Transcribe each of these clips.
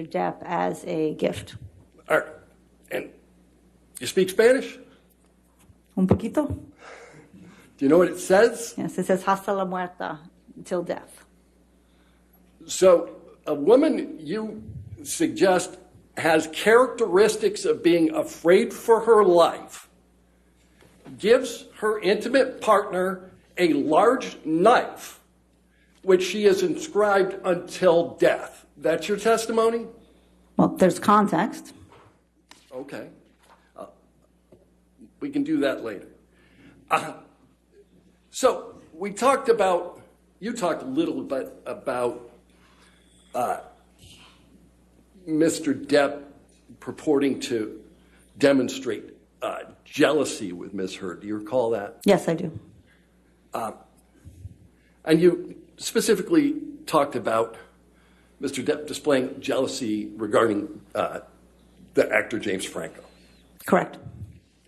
Mr. Depp as a gift. All right. And you speak Spanish? Un poquito? Do you know what it says? Yes, it says hasta la muerta, until death. So a woman you suggest has characteristics of being afraid for her life, gives her intimate partner a large knife, which she has inscribed until death. That's your testimony? Well, there's context. Okay. We can do that later. So we talked about, you talked a little bit about Mr. Depp purporting to demonstrate jealousy with Ms. Heard. Do you recall that? Yes, I do. And you specifically talked about Mr. Depp displaying jealousy regarding the actor James Franco. Correct.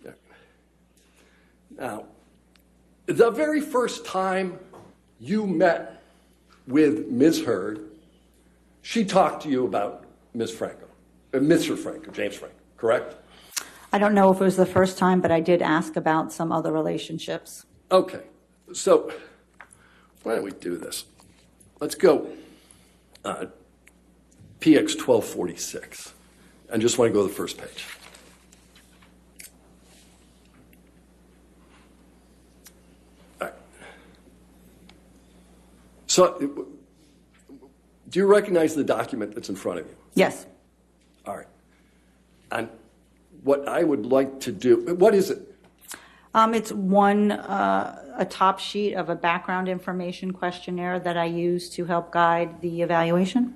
Yeah. Now, the very first time you met with Ms. Heard, she talked to you about Mr. Franco, James Franco, correct? I don't know if it was the first time, but I did ask about some other relationships. Okay, so why don't we do this? Let's go PX 1246. I just want to go to the first page. All right. So, do you recognize the document that's in front of you? Yes. All right. And what I would like to do, what is it? It's a top sheet of a background information questionnaire that I use to help guide the evaluation.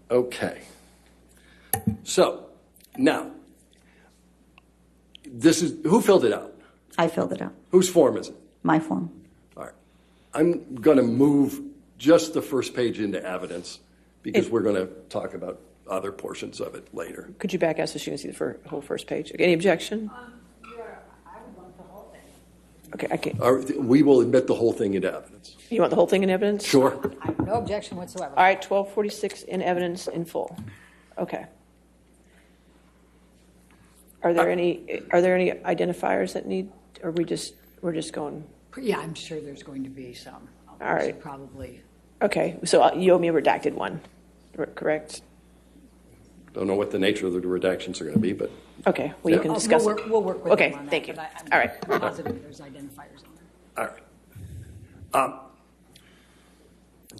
Okay. So, now, this is, who filled it out? I filled it out. Whose form is it? My form. All right. I'm going to move just the first page into evidence because we're going to talk about other portions of it later. Could you back out so she can see the whole first page? Any objection? I would want the whole thing. Okay, I can't. We will admit the whole thing into evidence. You want the whole thing in evidence? Sure. I have no objection whatsoever. All right, 1246 in evidence in full. Okay. Are there any identifiers that need, or we're just going? Yeah, I'm sure there's going to be some. All right. Probably. Okay, so you owe me a redacted one, correct? Don't know what the nature of the redactions are going to be, but okay, well, you can discuss it. We'll work with okay, them on that, thank you. I'm all right. positive there's identifiers on there. all right.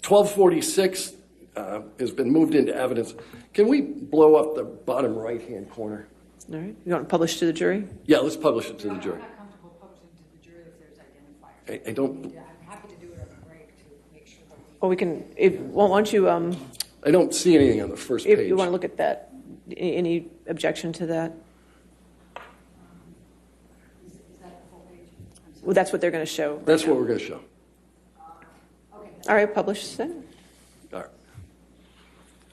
1246 has been moved into evidence. Can we blow up the bottom right-hand corner? All right. You want to publish to the jury? Yeah, let's publish it to the jury. I'm not comfortable publishing to the jury if there's identifiers. I don't. Yeah, I'm happy to do it on the break to make sure that we. Well, we can. Why don't you? I don't see anything on the first If page. you want to look at that, any objection to that? Is that the full page? Well, that's what they're going to show. That's what we're going to show. Okay. All right, publish then. All right.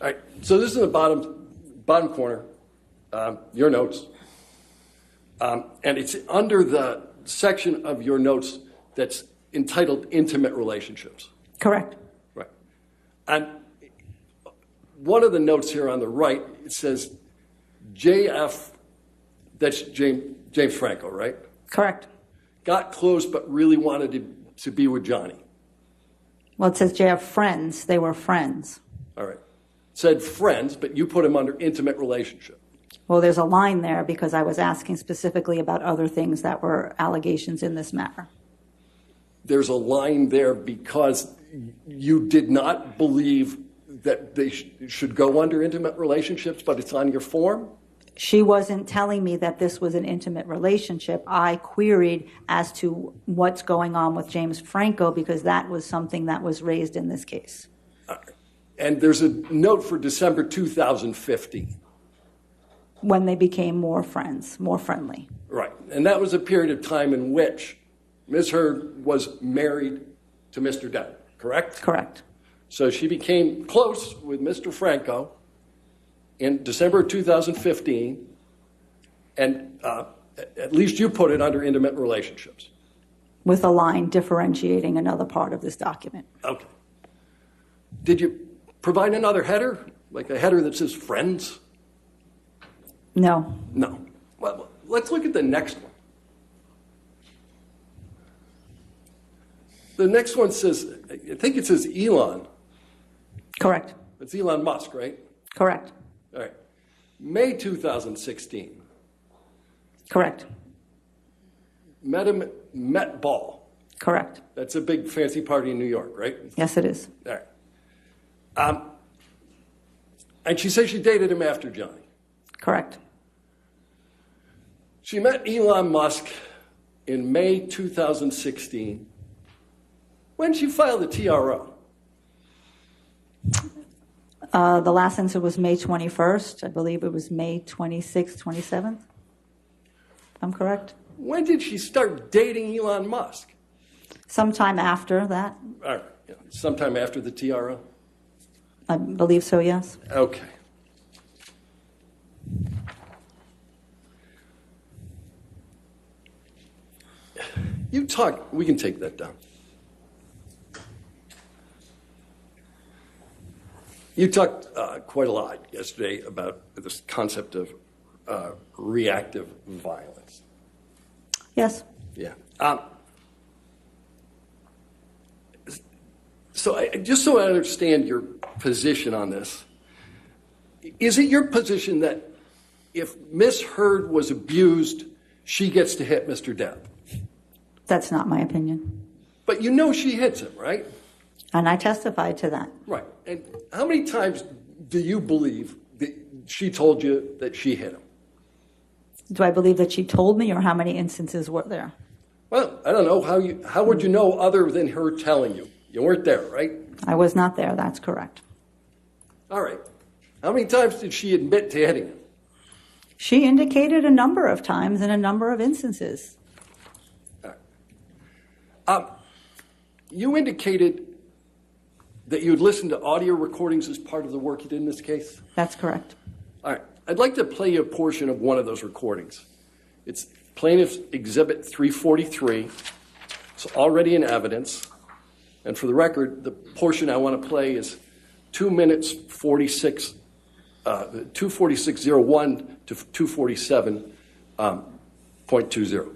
All right. So this is the bottom corner. Your notes. And it's under the section of your notes that's entitled Intimate Relationships. Correct. Right. And one of the notes here on the right, it says JF, that's James Franco, right? Correct. Got close but really wanted to be with Johnny. Well, it says JF friends. They were friends. All right. Said friends, but you put him under intimate relationship. Well, there's a line there because I was asking specifically about other things that were allegations in this matter. There's a line there because you did not believe that they should go under intimate relationships, but it's on your form? She wasn't telling me that this was an intimate relationship. I queried as to what's going on with James Franco because that was something that was raised in this case. And there's a note for December 2015. When they became more friends, more friendly. Right. And that was a period of time in which Ms. Heard was married to Mr. Depp, correct? Correct. So she became close with Mr. Franco in December 2015, and at least you put it under intimate relationships. With a line differentiating another part of this document. Okay. Did you provide another header? Like a header that says friends? No. No. Well, let's look at the next one. The next one says, I think it says Elon. Correct. It's Elon Musk, right? Correct. All right. May 2016. Correct. Met Ball. Correct. That's a big fancy party in New York, right? Yes, it is. All right. And she says she dated him after Johnny. Correct. She met Elon Musk in May 2016 when she filed a TRO. The last answer was May 21st. I believe it was May 26th, 27th. I'm correct. When did she start dating Elon Musk? Sometime after that. All right. Yeah, sometime after the TRO? I believe so, yes. Okay. We can take that down. You talked quite a lot yesterday about this concept of reactive violence. Yes. Yeah. Just so I understand your position on this, is it your position that if Miss Heard was abused, she gets to hit Mr. Depp? That's not my opinion. But you know she hits him, right? And I testified to that. Right. And how many times do you believe that she told you that she hit him? Do I believe that she told me, or how many instances were there? Well, I don't know. How would you know other than her telling you? You weren't there, right? I was not there. That's correct. All right. How many times did she admit to hitting him? She indicated a number of times in a number of instances. You indicated that you had listened to audio recordings as part of the work you did in this case? That's correct. All right. I'd like to play you a portion of one of those recordings. It's Plaintiff's Exhibit 343. It's already in evidence. And for the record, the portion I want to play is 2 minutes 46, 246.01 to 247.20.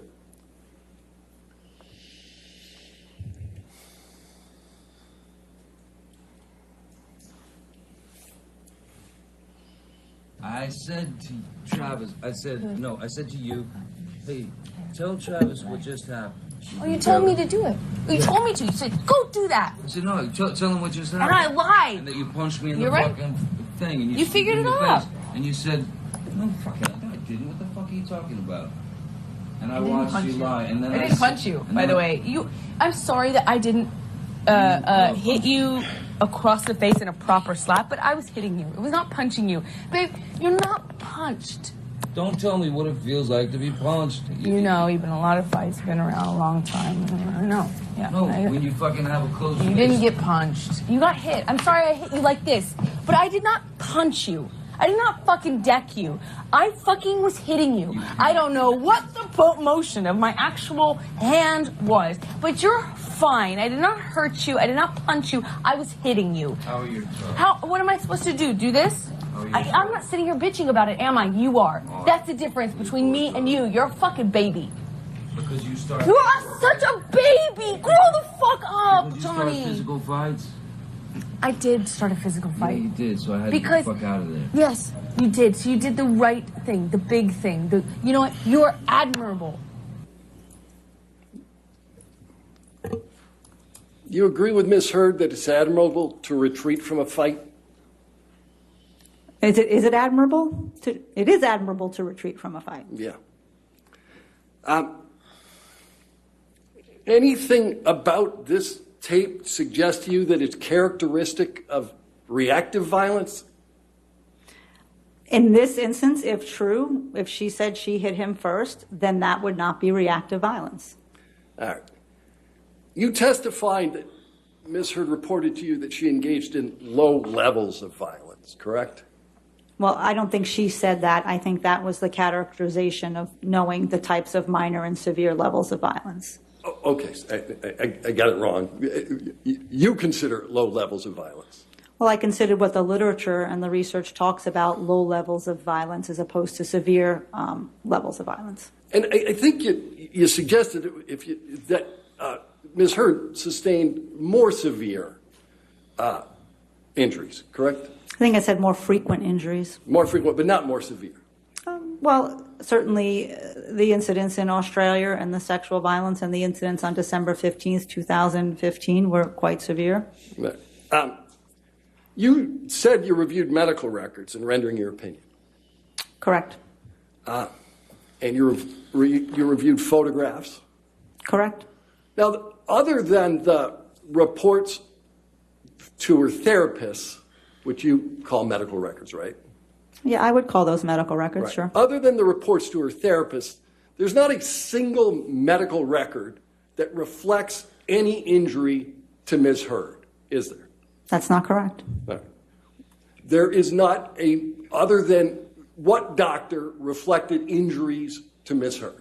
I said to Travis, I said to you, hey, tell Travis what just happened. Oh, you told me to do it. You told me to. You said, go do that. I said, no, tell him what just happened. And I lied. And that you punched me in You're the right. fucking thing. And You figured it out. And you said, no, fucking, I didn't. What the fuck are you talking about? And I didn't watched punch you lie. And then I didn't punch you, by the way. I'm sorry that I didn't hit you across the face in a proper slap, but I was hitting you. It was not punching you. Babe, you're not punched. Don't tell me what it feels like to be punched. You know, you've been in a lot of fights, been around a long time. I know. Yeah. No, when you fucking have a close You didn't get punched. You got hit. I'm sorry I hit you like this, but I did not punch you. I did not fucking deck you. I fucking was hitting you. I don't know what the motion of my actual hand was, but you're fine. I did not hurt you. I did not punch you. I was hitting you. How are you? What am I supposed to do? Do this? I'm not sitting here bitching about it, am I? You are. That's the difference between me and you. You're a fucking baby. Because you started. You are such a baby. Grow the fuck up, Did you Johnny. start physical fights? I did start a physical fight. Yeah, you did, so I had Because- to get the fuck out of there. Yes, you did. So you did the right thing, the big thing. You know what? You're admirable. You agree with Ms. Heard that it's admirable to retreat from a fight? Is it admirable? It is admirable to retreat from a fight. Yeah. Anything about this tape suggest to you that it's characteristic of reactive violence? In this instance, if true, if she said she hit him first, then that would not be reactive violence. All right. You testified that Ms. Heard reported to you that she engaged in low levels of violence, correct? Well, I don't think she said that. I think that was the characterization of knowing the types of minor and severe levels of violence. Okay, I got it wrong. You consider it low levels of violence. Well, I considered what the literature and the research talks about low levels of violence as opposed to severe levels of violence. And I think you suggested that Ms. Hurd sustained more severe injuries, correct? I think I said more frequent injuries. More frequent, but not more severe. Well, certainly the incidents in Australia and the sexual violence and the incidents on December 15th, 2015 were quite severe. You said you reviewed medical records in rendering your opinion. Correct. And you reviewed photographs. Correct. Now, other than the reports to her therapists, which you call medical records, right? Yeah, I would call those medical records, Right. sure. Other than the reports to her therapist, there's not a single medical record that reflects any injury to Ms. Hurd, is there? That's not correct. No. There is not other than what doctor reflected injuries to Ms. Hurd?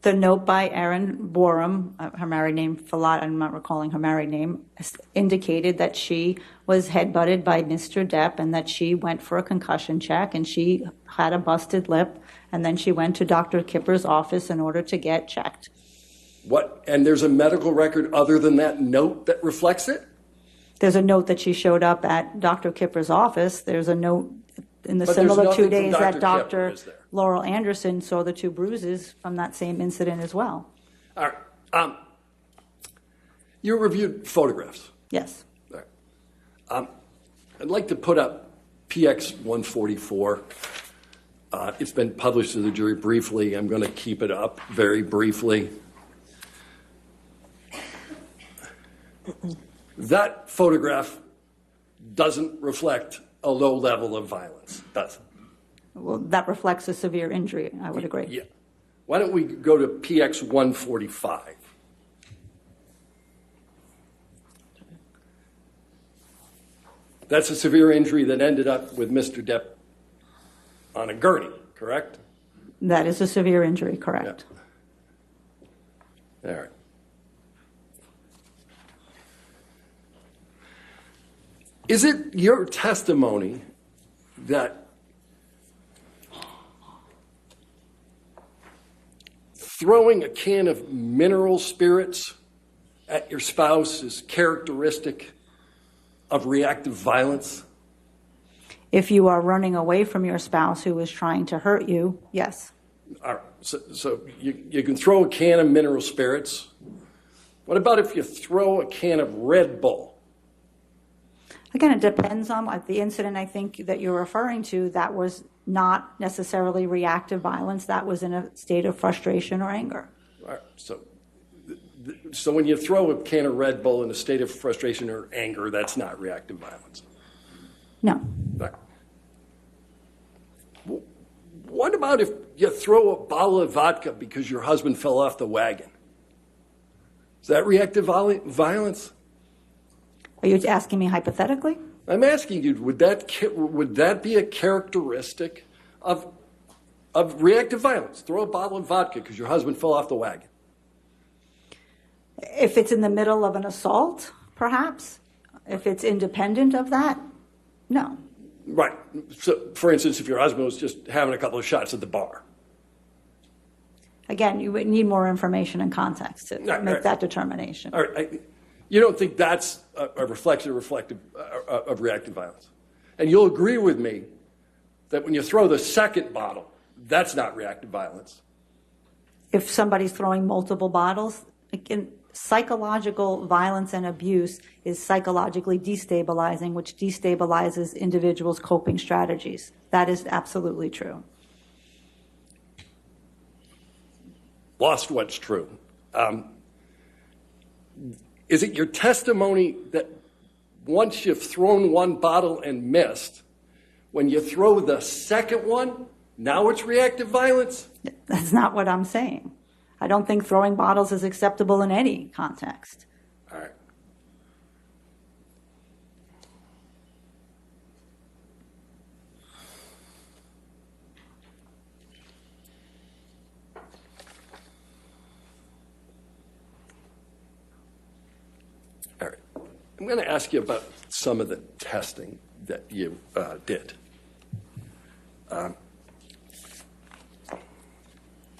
The note by Erin Borum, her married name, Falat, I'm not recalling her married name, indicated that she was headbutted by Mr. Depp and that she went for a concussion check and she had a busted lip and then she went to Dr. Kipper's office in order to get checked. What? And there's a medical record other than that note that reflects it? There's a note that she showed up at Dr. Kipper's office. There's a note in the But there's similar 2 nothing from days that Dr. Kipper, Dr. is there? Laurel Anderson saw the 2 bruises from that same incident as well. All right. You reviewed photographs. Yes. All right. I'd like to put up PX 144. It's been published to the jury briefly. I'm going to keep it up very briefly. That photograph doesn't reflect a low level of violence, does it? Well, that reflects a severe injury, I would agree. Yeah. Why don't we go to PX 145? That's a severe injury that ended up with Mr. Depp on a gurney, correct? That is a severe injury, correct. Yeah. All right. Is it your testimony that throwing a can of mineral spirits at your spouse is characteristic of reactive violence? If you are running away from your spouse who is trying to hurt you, yes. All right. So you can throw a can of mineral spirits. What about if you throw a can of Red Bull? Again, it depends on the incident I think that you're referring to. That was not necessarily reactive violence. That was in a state of frustration or anger. All right. So when you throw a can of Red Bull in a state of frustration or anger, that's not reactive violence. No. Right. What about if you throw a bottle of vodka because your husband fell off the wagon? Is that reactive violence? Are you asking me hypothetically? I'm asking you, would that be a characteristic of reactive violence? Throw a bottle of vodka because your husband fell off the wagon. If it's in the middle of an assault, perhaps. If it's independent of that, no. Right. So, for instance, if your husband was just having a couple of shots at the bar. Again, you would need more information and context to make that determination. All right. You don't think that's a reflective of reactive violence? And you'll agree with me that when you throw the second bottle, that's not reactive violence. If somebody's throwing multiple bottles, again, psychological violence and abuse is psychologically destabilizing, which destabilizes individuals' coping strategies. That is absolutely true. Lost what's true. Is it your testimony that once you've thrown one bottle and missed, when you throw the second one, now it's reactive violence? That's not what I'm saying. I don't think throwing bottles is acceptable in any context. All right. All right. I'm going to ask you about some of the testing that you did.